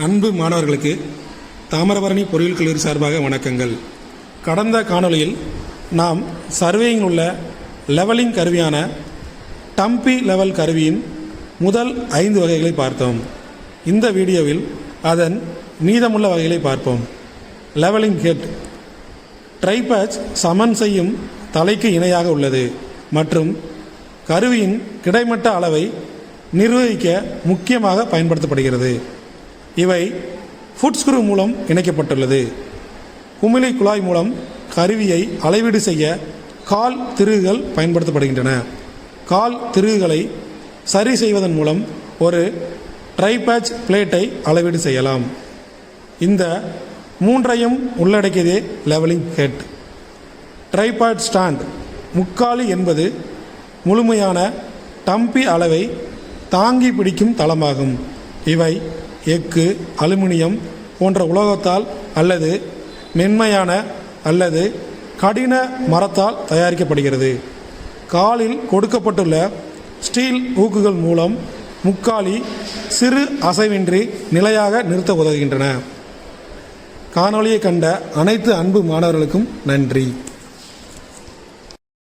அன்பு மாணவர்களுக்கு தாமிரபரணி பொறியியல் கல்லூரி சார்பாக வணக்கங்கள். கடந்த காணொளியில் நாம் சர்வேயிங் உள்ள லெவலிங் கருவியான டம்பி லெவல் கருவியின் முதல் 5 வகைகளை பார்த்தோம். இந்த வீடியோவில் அதன் மீதமுள்ள வகைகளை பார்ப்போம். லெவலிங் ஹெட் ட்ரைபேட்ச் சமன் செய்யும் தலைக்கு இணையாக உள்ளது மற்றும் கருவியின் கிடைமட்ட அளவை நிர்வகிக்க முக்கியமாக பயன்படுத்தப்படுகிறது. இவை ஃபுட்ஸ்க்ரூ மூலம் இணைக்கப்பட்டுள்ளது. குமிழி குழாய் மூலம் கருவியை அளவீடு செய்ய கால் திருகுகள் பயன்படுத்தப்படுகின்றன. கால் திருகுகளை சரி செய்வதன் மூலம் ஒரு ட்ரைபேட்ச் பிளேட்டை அளவீடு செய்யலாம். இந்த மூன்றையும் உள்ளடக்கியதே லெவலிங் ஹெட். ட்ரைபாட் ஸ்டாண்ட் முக்காலி என்பது முழுமையான டம்பி அளவை தாங்கி பிடிக்கும் தளமாகும். இவை எஃகு, அலுமினியம் போன்ற உலோகத்தால் அல்லது மென்மையான அல்லது கடின மரத்தால் தயாரிக்கப்படுகிறது. காலில் கொடுக்கப்பட்டுள்ள ஸ்டீல் ஊக்குகள் மூலம் முக்காலி சிறு அசைவின்றி நிலையாக நிறுத்த உதவுகின்றன. காணொளியை கண்ட அனைத்து அன்பு மாணவர்களுக்கும் நன்றி.